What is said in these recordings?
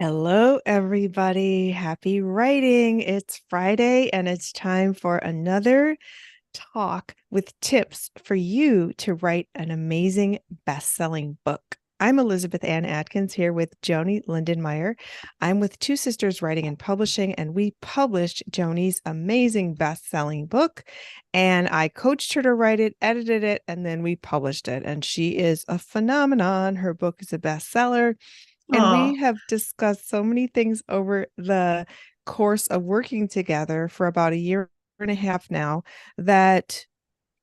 Hello, everybody. Happy writing. It's Friday and it's time for another talk with tips for you to write an amazing best-selling book. I'm Elizabeth Ann Atkins here with Joanie Lindenmeyer. I'm with Two Sisters Writing and Publishing, and we published Joanie's amazing best-selling book. And I coached her to write it, edited it, and then we published it. And she is a phenomenon. Her book is a bestseller. And we Oh, have discussed so many things over the course of working together for about a year and a half now that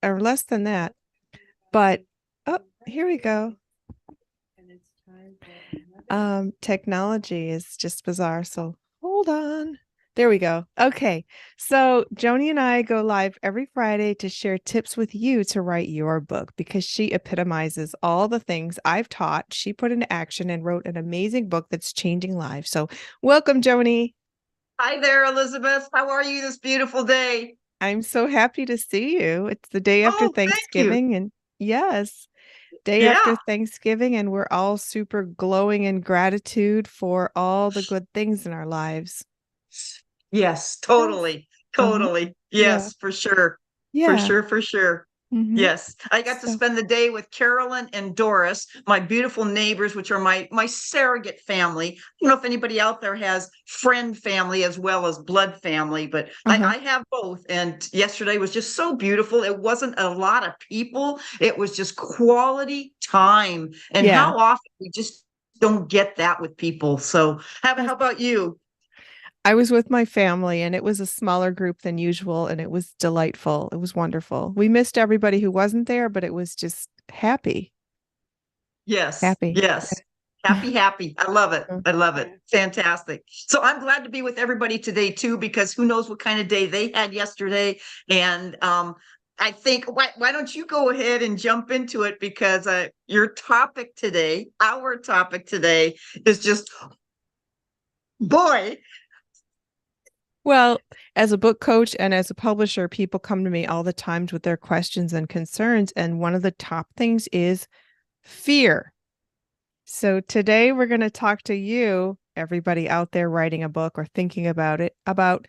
or less than that. But oh, here we go. Technology is just bizarre. So hold on. There we go. Okay. So Joanie and I go live every Friday to share tips with you to write your book because she epitomizes all the things I've taught. She put into action and wrote an amazing book that's changing lives. So welcome, Joanie. hi there, Elizabeth. How are you this beautiful day? I'm so happy to see you. It's the day after Oh, thank you. Thanksgiving, and yes, day after Yeah. Thanksgiving, and we're all super glowing in gratitude for all the good things in our lives. Yes, Yes. totally. Uh-huh. Totally. Yeah. Yes, for sure. For Yeah. sure, for sure. Mm-hmm. Yes. I got to So, spend the day with Carolyn and Doris, my beautiful neighbors, which are my surrogate family. I don't know if anybody out there has friend family as well as blood family, but uh-huh. I have both. And yesterday was just so beautiful. It wasn't a lot of people. It was just quality time. And Yeah. how often we just don't get that with people. So how Yes. about you? I was with my family and it was a smaller group than usual and it was delightful. It was wonderful. We missed everybody who wasn't there, but it was just happy. Yes, Happy. yes. Happy, happy. I love it. I love it. Fantastic. So I'm glad to be with everybody today too, because who knows what kind of day they had yesterday. And I think why don't you go ahead and jump into it because your topic today, our topic today, is just boy. Well, as a book coach and as a publisher, people come to me all the time with their questions and concerns. And one of the top things is fear. So today we're going to talk to you, everybody out there writing a book or thinking about it, about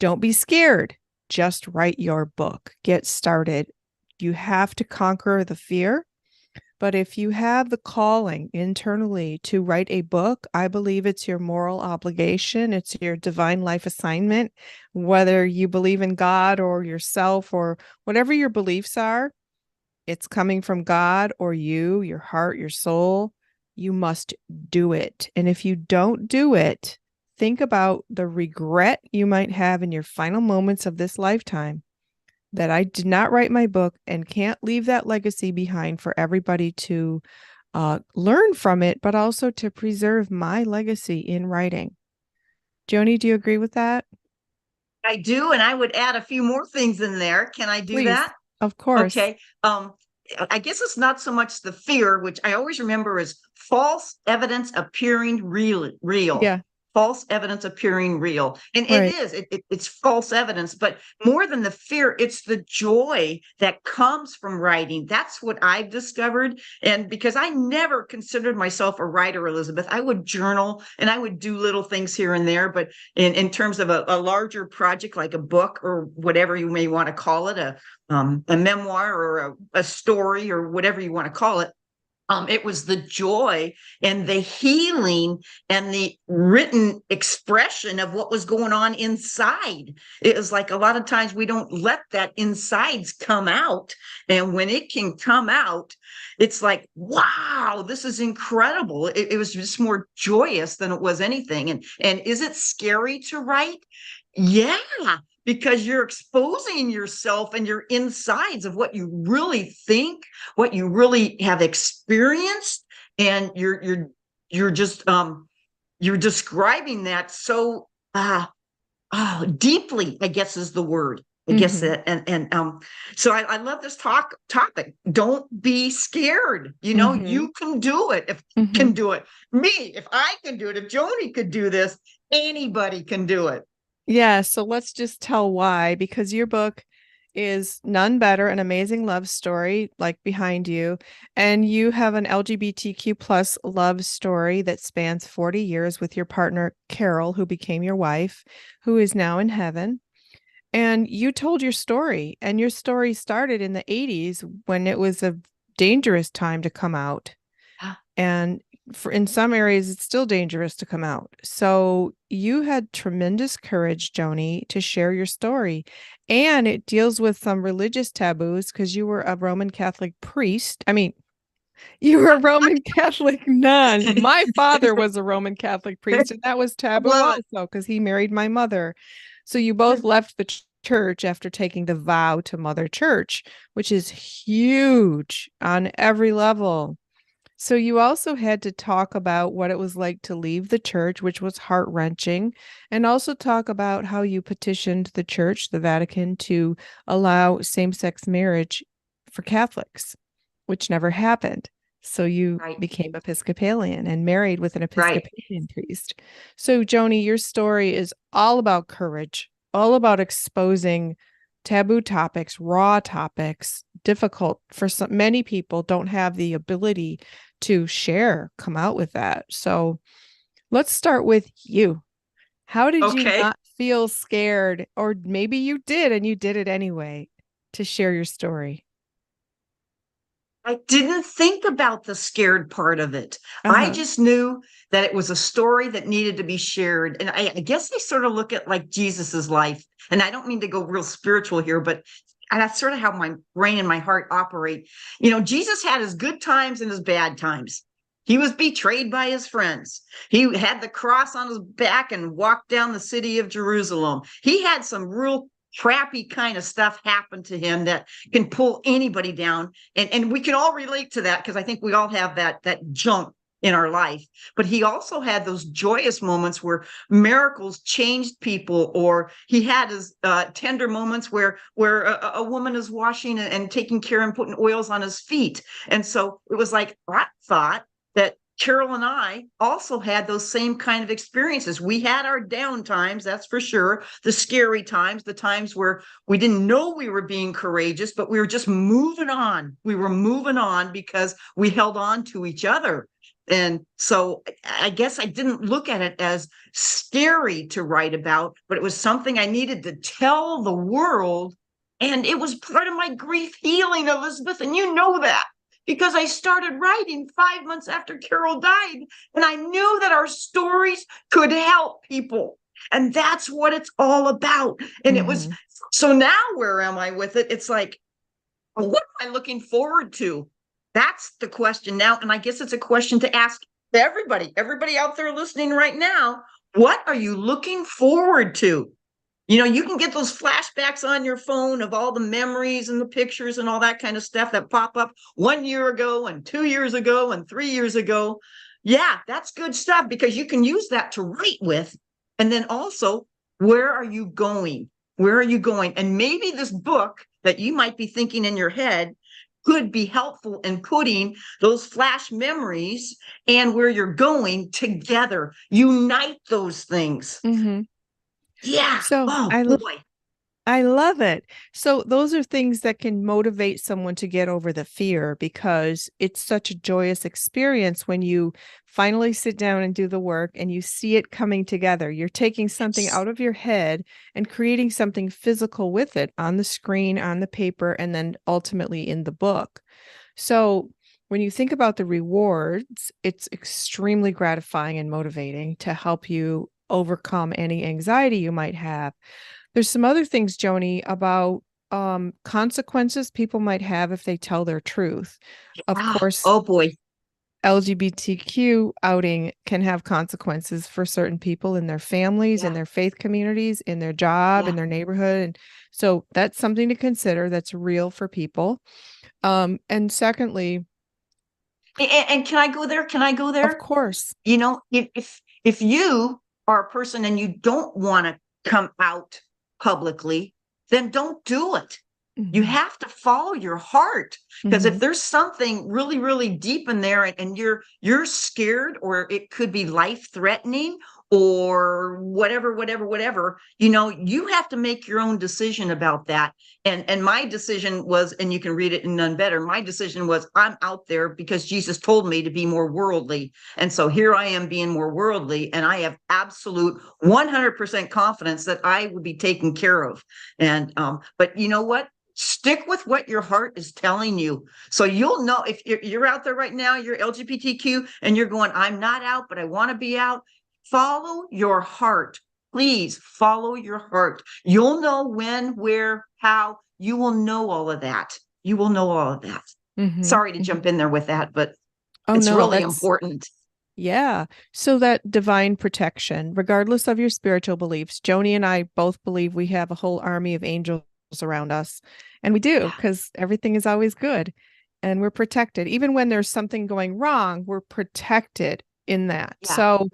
don't be scared. Just write your book. Get started. You have to conquer the fear. But if you have the calling internally to write a book, I believe it's your moral obligation. It's your divine life assignment, whether you believe in God or yourself or whatever your beliefs are, it's coming from God or you, your heart, your soul. You must do it. And if you don't do it, think about the regret you might have in your final moments of this lifetime that I did not write my book and can't leave that legacy behind for everybody to learn from it, but also to preserve my legacy in writing. Joanie, do you agree with that? I do, and I would add a few more things in there. Can I do Please. that? Of course. Okay. I guess it's not so much the fear, which I always remember as false evidence appearing real. Yeah, False evidence appearing real. And it right. is, it's false evidence, but more than the fear, it's the joy that comes from writing. That's what I've discovered. And because I never considered myself a writer, Elizabeth, I would journal and I would do little things here and there. But in terms of a larger project like a book or whatever you may want to call it, a memoir or a story or whatever you want to call it. It was the joy and the healing and the written expression of what was going on inside. It was like a lot of times we don't let that insides come out. And when it can come out, it's like, wow, this is incredible. It was just more joyous than it was anything. And is it scary to write? Yeah, because you're exposing yourself and your insides of what you really think, what you really have experienced, and you're just you're describing that so deeply, I guess is the word. I guess Mm-hmm. that and so I love this topic. Don't be scared. You know, Mm-hmm. you can do it if you Mm-hmm. can do it. Me, if I can do it, if Joanie could do this, anybody can do it. Yeah, so let's just tell why, because your book is Nun Better, an amazing love story, like behind you. And you have an LGBTQ plus love story that spans 40 years with your partner, Carol, who became your wife, who is now in heaven. And you told your story, and your story started in the 80s when it was a dangerous time to come out. And in some areas, it's still dangerous to come out. So you had tremendous courage, Joanie, to share your story. And it deals with some religious taboos because you were a Roman Catholic priest. I mean, you were a Roman Catholic nun. My father was a Roman Catholic priest, and that was taboo also because he married my mother. So you both left the church after taking the vow to Mother Church, which is huge on every level. So you also had to talk about what it was like to leave the church, which was heart-wrenching, and also talk about how you petitioned the church, the Vatican, to allow same-sex marriage for Catholics, which never happened. So you became Episcopalian and married with an Episcopalian priest. So Joanie, your story is all about courage, all about exposing taboo topics, raw topics, difficult for many people don't have the ability to share, come out with that. So let's start with you. How did you not feel scared? Or maybe you did and you did it anyway to share your story. I didn't think about the scared part of it. I just knew that it was a story that needed to be shared. And I guess I sort of look at like Jesus's life. And I don't mean to go real spiritual here, but that's sort of how my brain and my heart operate. You know, Jesus had his good times and his bad times. He was betrayed by his friends. He had the cross on his back and walked down the city of Jerusalem. He had some real crappy kind of stuff happen to him that can pull anybody down. And we can all relate to that because I think we all have that junk in our life. But he also had those joyous moments where miracles changed people, or he had his tender moments where a woman is washing and taking care and putting oils on his feet. And so it was like, I thought that Carol and I also had those same kind of experiences. We had our down times, that's for sure, the scary times, the times where we didn't know we were being courageous, but we were just moving on. We were moving on because we held on to each other. And so I guess I didn't look at it as scary to write about, but it was something I needed to tell the world. And it was part of my grief healing, Elizabeth, and you know that. Because I started writing 5 months after Carol died, and I knew that our stories could help people. And that's what it's all about. And it was, so now where am I with it? It's like, what am I looking forward to? That's the question now. And I guess it's a question to ask everybody out there listening right now. What are you looking forward to? You know, you can get those flashbacks on your phone of all the memories and the pictures and all that kind of stuff that pop up 1 year ago and 2 years ago and 3 years ago. Yeah, that's good stuff because you can use that to write with. And then also, where are you going? Where are you going? And maybe this book that you might be thinking in your head could be helpful in putting those flash memories and where you're going together. Unite those things. Yeah. So boy. I love it. So those are things that can motivate someone to get over the fear because it's such a joyous experience when you finally sit down and do the work and you see it coming together. You're taking something out of your head and creating something physical with it on the screen, on the paper, and then ultimately in the book. So when you think about the rewards, it's extremely gratifying and motivating to help you overcome any anxiety you might have. There's some other things, Joanie, about consequences people might have if they tell their truth. Of course, oh boy, LGBTQ outing can have consequences for certain people in their families, in their faith communities, in their job, in their neighborhood. And so that's something to consider that's real for people. And secondly, and can I go there? Can I go there? Of course. You know, if you are a person and you don't want to come out publicly, then don't do it. You have to follow your heart because if there's something really, really deep in there and you're scared or it could be life-threatening or whatever, you have to make your own decision about that. And my decision was, and you can read it in None Better, my decision was, I'm out there because Jesus told me to be more worldly. And so here I am being more worldly, and I have absolute 100% confidence that I will be taken care of. And but you know what? Stick with what your heart is telling you. So you'll know if you're out there right now, you're LGBTQ, and you're going, I'm not out, but I want to be out. Follow your heart. Please follow your heart. You'll know when, where, how. You will know all of that. You will know all of that. Mm-hmm. Sorry to jump in there with that, but Oh, it's no, really that's, important. yeah. So that divine protection, regardless of your spiritual beliefs, Joni and I both believe we have a whole army of angels around us. And we do, Yeah. because everything is always good and we're protected. Even when there's something going wrong, we're protected in that. Yeah. So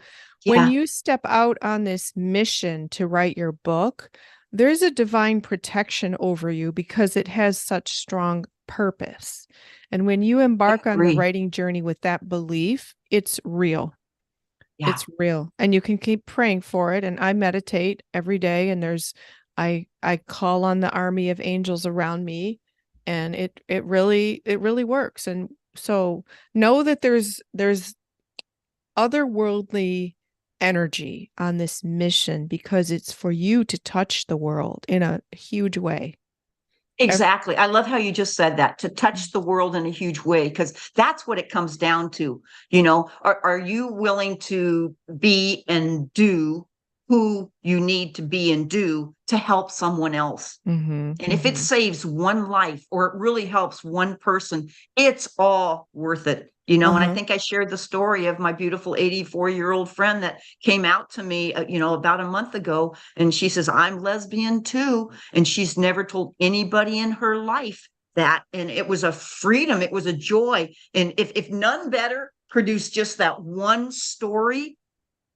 when Yeah. you step out on this mission to write your book, there's a divine protection over you because it has such strong purpose. And when you I embark on the agree. writing journey with that belief, it's real. Yeah. It's real. And you can keep praying for it. And I meditate every day, and I call on the army of angels around me, and it really works. And so know that there's otherworldly energy on this mission because it's for you to touch the world in a huge way. Exactly. I love how you just said that, to touch the world in a huge way, because that's what it comes down to. Are you willing to be and do who you need to be and do to help someone else? Mm-hmm, And if it mm-hmm. saves one life or it really helps one person, it's all worth it. And I Uh-huh. think I shared the story of my beautiful 84-year-old friend that came out to me, about a month ago. And she says, I'm lesbian too. And she's never told anybody in her life that. And it was a freedom. It was a joy. And if None Better produced just that one story,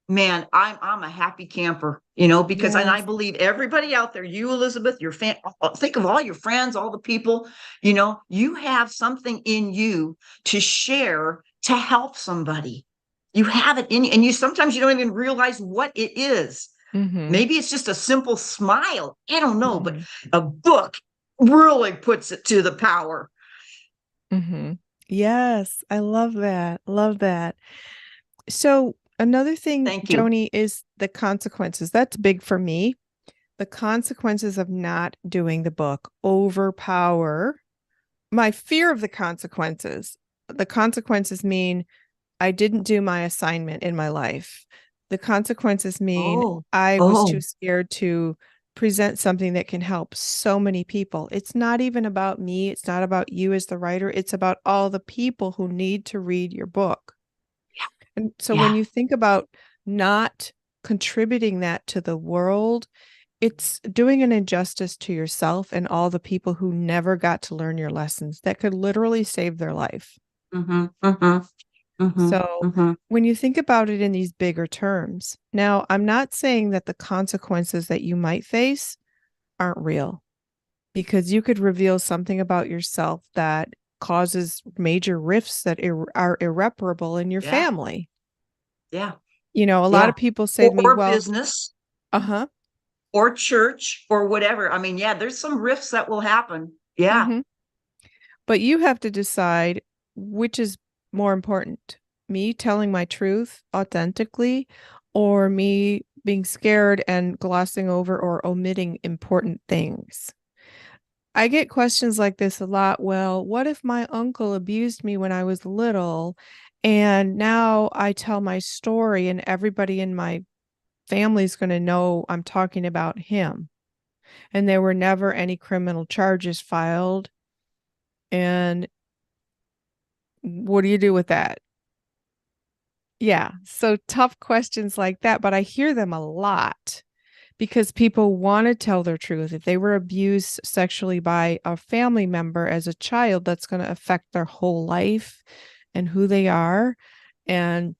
man, I'm a happy camper, because and I Yes. believe everybody out there, you, Elizabeth, your fan, think of all your friends, all the people, you have something in you to share to help somebody. You have it in you, and you sometimes you don't even realize what it is. Mm-hmm. Maybe it's just a simple smile. I don't know, but Mm-hmm. a book really puts it to the power. Mm-hmm. Yes, I love that. Love that. So another thing, Thank you. Joni, is the consequences. That's big for me. The consequences of not doing the book overpower my fear of the consequences. The consequences mean I didn't do my assignment in my life. The consequences mean Oh, I was too oh, scared to present something that can help so many people. It's not even about me. It's not about you as the writer. It's about all the people who need to read your book. And so when yeah. you think about not contributing that to the world, it's doing an injustice to yourself and all the people who never got to learn your lessons that could literally save their life. Mm-hmm, mm-hmm, mm-hmm, So mm-hmm. when you think about it in these bigger terms, now I'm not saying that the consequences that you might face aren't real, because you could reveal something about yourself that causes major rifts that are irreparable in your Yeah, family. yeah. A lot Yeah. of people say to me, Or well, business uh-huh. or church or whatever. I mean, yeah, there's some rifts that will happen. Yeah. Mm-hmm. But you have to decide which is more important, me telling my truth authentically or me being scared and glossing over or omitting important things. I get questions like this a lot. Well, what if my uncle abused me when I was little and now I tell my story and everybody in my family's going to know I'm talking about him and there were never any criminal charges filed? And what do you do with that? Yeah. So tough questions like that, but I hear them a lot because people want to tell their truth. If they were abused sexually by a family member as a child, that's going to affect their whole life and who they are. And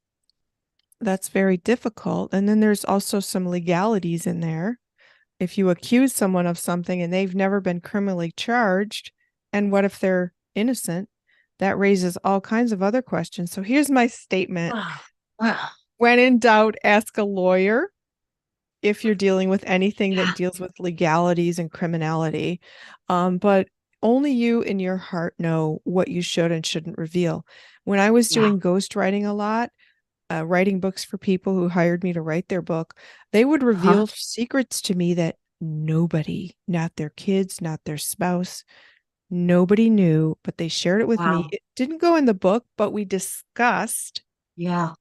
that's very difficult. And then there's also some legalities in there. If you accuse someone of something and they've never been criminally charged, and what if they're innocent? That raises all kinds of other questions. So here's my statement. Wow. Wow. When in doubt, ask a lawyer if you're dealing with anything that Yeah. deals with legalities and criminality. But only you in your heart know what you should and shouldn't reveal. When I was Yeah. doing ghostwriting a lot, writing books for people who hired me to write their book, they would Uh-huh. reveal secrets to me that nobody, not their kids, not their spouse, nobody knew, but they shared it with me. Wow. It didn't go in the book, but we discussed Yeah.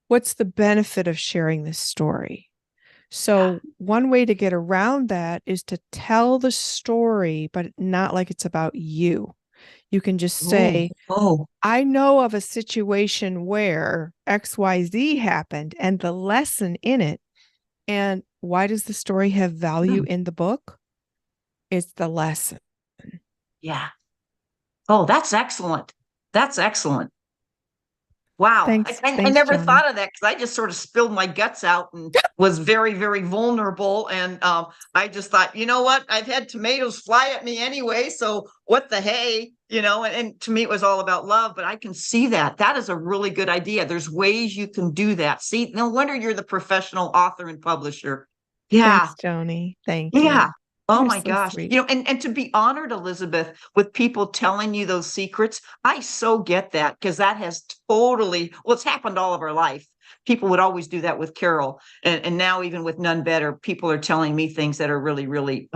what's the benefit of sharing this story. So, one way to get around that is to tell the story, but not like it's about you. You can just Oh, say, oh. I know of a situation where XYZ happened and the lesson in it. And why does the story have value Hmm. in the book? It's the lesson. Yeah. Oh, that's excellent. That's excellent. Wow. I Thanks, never Joanie. thought of that because I just sort of spilled my guts out and was very, very vulnerable. And I just thought, you know what? I've had tomatoes fly at me anyway. So what the hey, and to me, it was all about love. But I can see that. That is a really good idea. There's ways you can do that. See, no wonder you're the professional author and publisher. Yeah. Thanks, Joanie. Thank Yeah. you. Oh You're my so gosh. sweet. And to be honored, Elizabeth, with people telling you those secrets, I so get that because that has totally, well, it's happened all of our life. People would always do that with Carol. And now even with None Better, people are telling me things that are really, really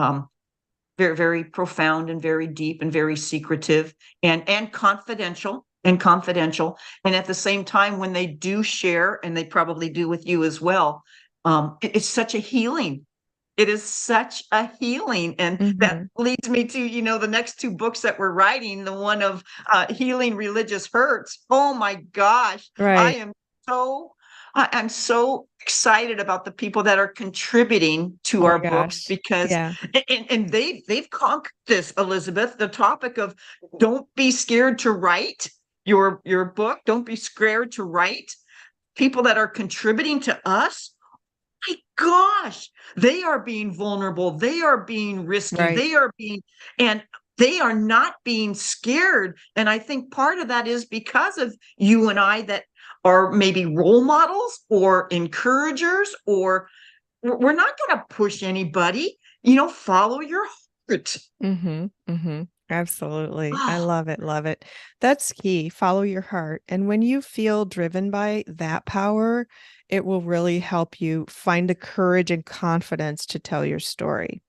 very, very profound and very deep and very secretive and confidential and confidential. And at the same time, when they do share, and they probably do with you as well, it's such a healing. It is such a healing. And that Hmm. leads me to, the next two books that we're writing, the one of Healing Religious Hurts. Oh my gosh. I Right. am so, I'm so excited about the people that are contributing to Oh my our books gosh. because, Yeah. and they've conquered this, Elizabeth, the topic of don't be scared to write your book. Don't be scared to write. People that are contributing to us, my gosh, they are being vulnerable. They are being risky. Right. And they are not being scared. And I think part of that is because of you and I that are maybe role models or encouragers, or we're not going to push anybody, follow your heart. Mm-hmm. Mm-hmm. Absolutely. I Oh, love it. Love it. That's key. Follow your heart. And when you feel driven by that power, it will really help you find the courage and confidence to tell your story.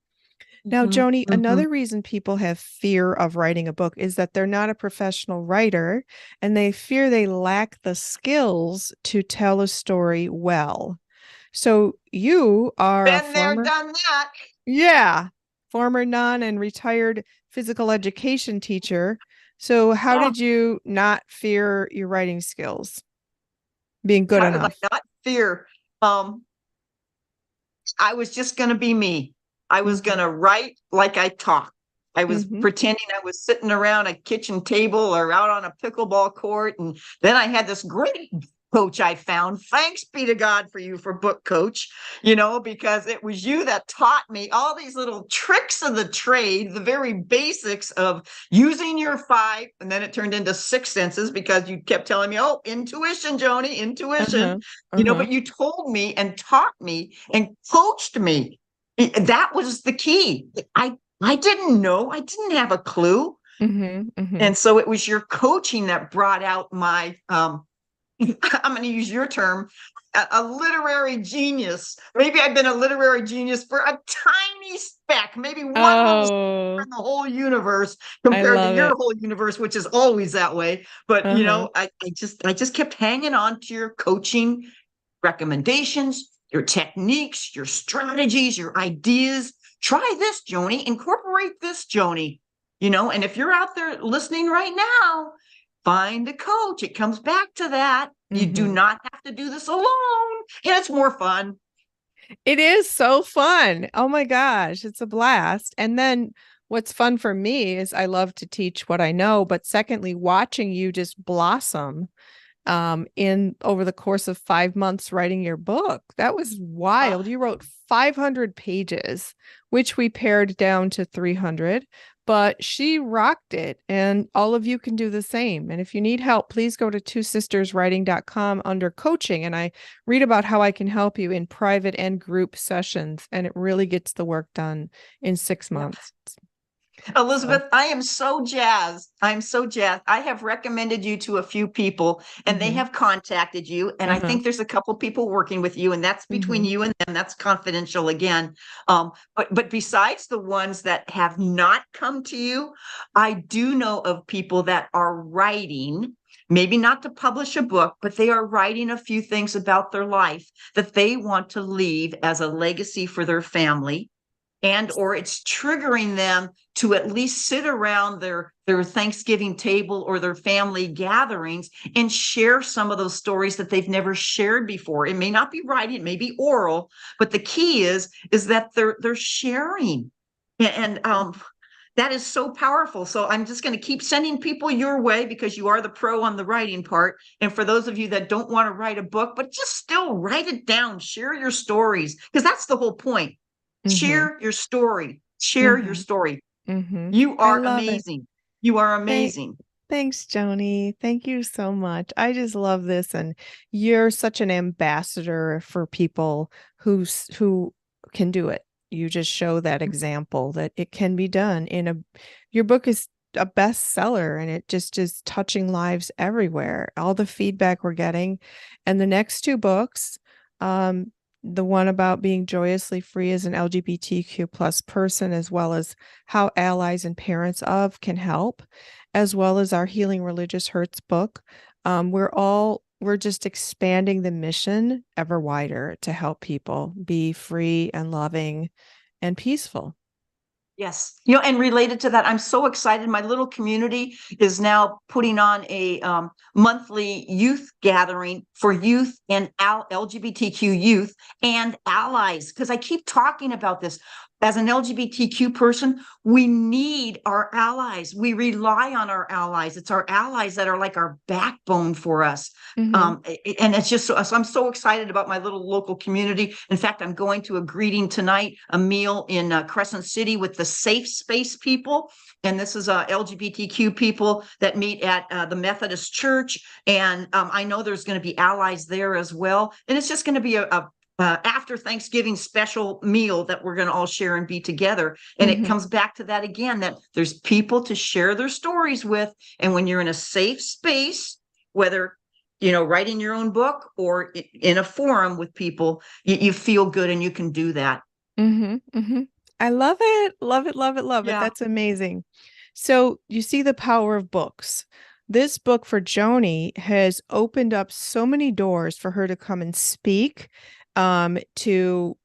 Now, mhm, Joni, mhm. another reason people have fear of writing a book is that they're not a professional writer and they fear they lack the skills to tell a story well. So you are a Been there, former, done that. yeah, former nun and retired physical education teacher. So how Oh, did you not fear your writing skills being good how did I enough? not fear? Um, I was just going to be me. I was going Mm-hmm. to write like I talk. I was Mm-hmm. pretending I was sitting around a kitchen table or out on a pickleball court. And then I had this great coach I found. Thanks be to God for you for book coach, because it was you that taught me all these little tricks of the trade, the very basics of using your five. And then it turned into six senses because you kept telling me, oh, intuition, Joanie, intuition, Uh-huh. Uh-huh. but you told me and taught me and coached me. That was the key. I didn't know. I didn't have a clue. Mm-hmm. Mm-hmm. And so it was your coaching that brought out my I'm going to use your term, a literary genius. Maybe I've been a literary genius for a tiny speck, maybe one little Oh, in the whole universe I compared to love your it. whole universe, which is always that way. But Uh-huh. I just kept hanging on to your coaching recommendations, your techniques, your strategies, your ideas. Try this, Joanie. Incorporate this, Joanie. And if you're out there listening right now, find a coach. It comes back to that. You do Mm-hmm. not have to do this alone. And it's more fun. It is so fun. Oh my gosh, it's a blast. And then what's fun for me is I love to teach what I know, but secondly, watching you just blossom in over the course of 5 months writing your book. That was wild. You wrote 500 pages, which we pared down to 300, but she rocked it. And all of you can do the same. And if you need help, please go to twosisterswriting.com under coaching. And I read about how I can help you in private and group sessions. And it really gets the work done in 6 months. Elizabeth, I am so jazzed. I'm so jazzed. I have recommended you to a few people and they have contacted you. And I think there's a couple people working with you, and that's between you and them. That's confidential again. But besides the ones that have not come to you, I do know of people that are writing, maybe not to publish a book, but they are writing a few things about their life that they want to leave as a legacy for their family, and or it's triggering them to at least sit around their Thanksgiving table or their family gatherings and share some of those stories that they've never shared before. It may not be writing, it may be oral, but the key is that they're sharing. And that is so powerful. So I'm just going to keep sending people your way because you are the pro on the writing part. And for those of you that don't want to write a book, but just still write it down, share your stories, because that's the whole point. Share your story. Share your story. You I are love it. amazing. You are amazing. Thanks, Joanie. Thank you so much. I just love this. And you're such an ambassador for people who can do it. You just show that example that it can be done your book is a bestseller, and it just is touching lives everywhere. All the feedback we're getting. And the next two books, the one about being joyously free as an LGBTQ plus person, as well as how allies and parents of can help, as well as our Healing Religious Hurts book. We're just expanding the mission ever wider to help people be free and loving and peaceful. Yes. And related to that, I'm so excited. My little community is now putting on a monthly youth gathering for youth and LGBTQ youth and allies, because I keep talking about this. As an LGBTQ person, we need our allies. We rely on our allies. It's our allies that are like our backbone for us. And it's just so I'm so excited about my little local community. In fact, I'm going to a greeting tonight, a meal in Crescent City with the Safe Space people. And this is LGBTQ people that meet at the Methodist Church. And I know there's going to be allies there as well. And it's just going to be a after Thanksgiving special meal that we're going to all share and be together. And it comes back to that again, that there's people to share their stories with. And when you're in a safe space, whether, writing your own book or in a forum with people, you feel good and you can do that. I love it. Love it. Love it. Love it. Yeah. That's amazing. So you see the power of books. This book for Joanie has opened up so many doors for her to come and speak, to,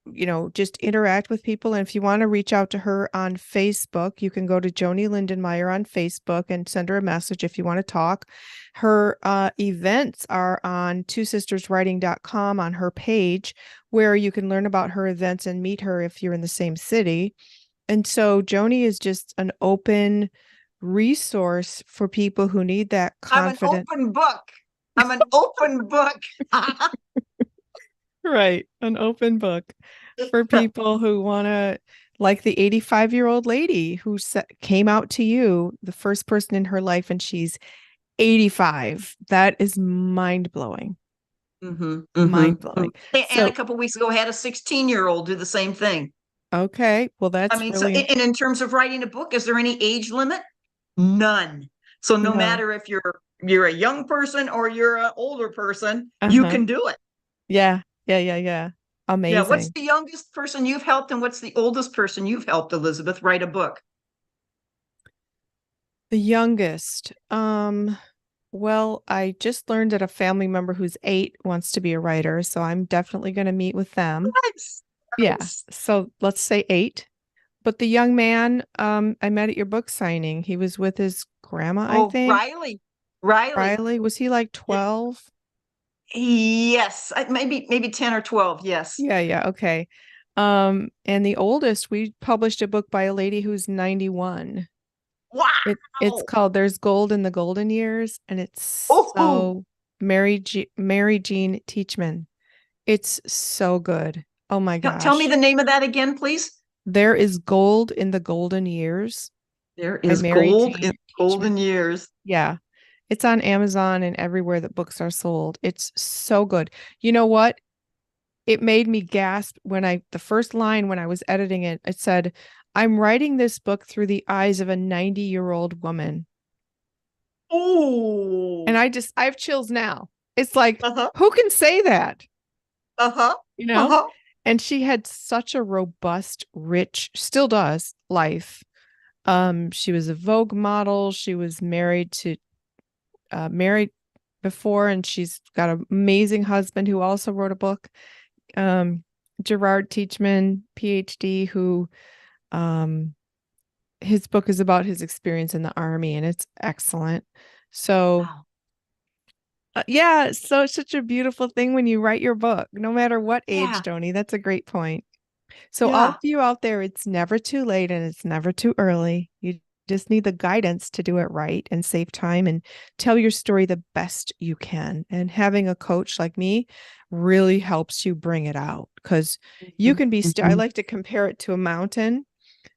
just interact with people. And if you want to reach out to her on Facebook, you can go to Joanie Lindenmeyer on Facebook and send her a message if you want to talk. Her events are on twosisterswriting.com on her page, where you can learn about her events and meet her if you're in the same city. And so Joanie is just an open resource for people who need that confidence. I'm an open book. I'm an open book. Right. An open book for people who want to, like the 85-year-old lady who came out to you, the first person in her life, and she's 85. That is mind-blowing. Mind-blowing. And a couple of weeks ago, I had a 16-year-old do the same thing. Okay. Well, that's really... and in terms of writing a book, is there any age limit? None. So no matter if you're a young person or you're an older person, you can do it. Yeah. Amazing. Yeah. What's the youngest person you've helped, and what's the oldest person you've helped, Elizabeth, write a book? The youngest. Well, I just learned that a family member who's 8 wants to be a writer, so I'm definitely going to meet with them. Nice. Yeah. So let's say 8. But the young man I met at your book signing, he was with his grandma, I think. Riley. Was he like 12? Yes, maybe 10 or 12. Yes. Yeah. Okay. And the oldest, we published a book by a lady who's 91. Wow. It's called There's Gold in the Golden Years, and it's so Mary Jean Teachman. It's so good. Oh my Tell me gosh. the name of that again, please. There is Gold in the Golden Years There by is Mary gold Jean in Teachman. golden years. Yeah. It's on Amazon and everywhere that books are sold. It's so good. You know what? It made me gasp when the first line when I was editing it, it said, I'm writing this book through the eyes of a 90-year-old woman. And Oh, I have chills now. It's like, uh-huh, who can say that? uh-huh, You know? uh-huh. And she had such a robust, rich, still does life. She was a Vogue model. She was married before, and she's got an amazing husband who also wrote a book. Um, Gerard Teachman, PhD, who um his book is about his experience in the army, and it's excellent. So Wow. yeah, so it's such a beautiful thing when you write your book, no matter what age, Yeah, Joni. That's a great point. So all of yeah. you out there, it's never too late and it's never too early. You just need the guidance to do it right and save time and tell your story the best you can. And having a coach like me really helps you bring it out because you Mhm, can be I mhm. like to compare it to a mountain.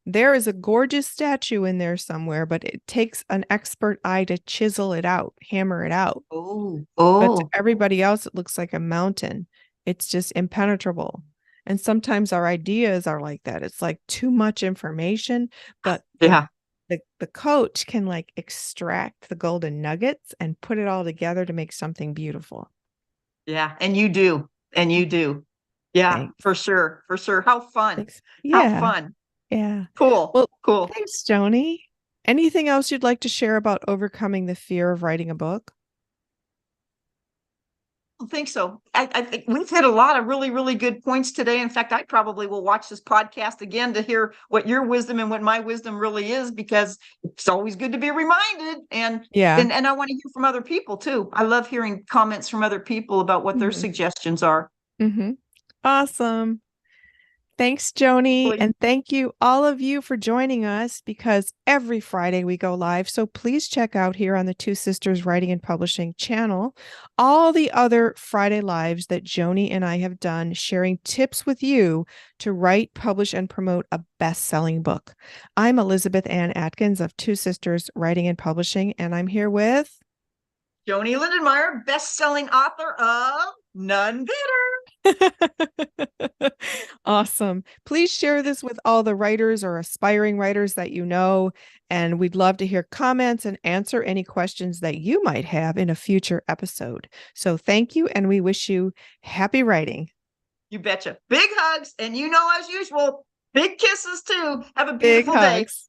There is a gorgeous statue in there somewhere, but it takes an expert eye to chisel it out, hammer it out. Oh, But to oh, everybody else, it looks like a mountain. It's just impenetrable. And sometimes our ideas are like that. It's like too much information, but yeah, the coach can like extract the golden nuggets and put it all together to make something beautiful. yeah. And you do, and you do. Yeah, Thanks. for sure, for sure. How fun. Thanks. How Yeah. fun. Yeah. Cool, Well, cool. thanks, Joni. Anything else you'd like to share about overcoming the fear of writing a book? I think so. I think we've hit a lot of really, really good points today. In fact, I probably will watch this podcast again to hear what your wisdom and what my wisdom really is, because it's always good to be reminded. And Yeah. and I want to hear from other people too. I love hearing comments from other people about what their Hmm. suggestions are. Hmm. Awesome. Thanks, Joni. Hopefully, And thank you, all of you, for joining us because every Friday we go live. So please check out here on the Two Sisters Writing and Publishing channel all the other Friday lives that Joni and I have done, sharing tips with you to write, publish, and promote a best selling book. I'm Elizabeth Ann Atkins of Two Sisters Writing and Publishing, and I'm here with Joanie Lindenmeyer, best-selling author of Nun Better. Awesome. Please share this with all the writers or aspiring writers that you know. And we'd love to hear comments and answer any questions that you might have in a future episode. So thank you. And we wish you happy writing. You betcha. Big hugs. And as usual, big kisses too. Have a Big beautiful day. hugs.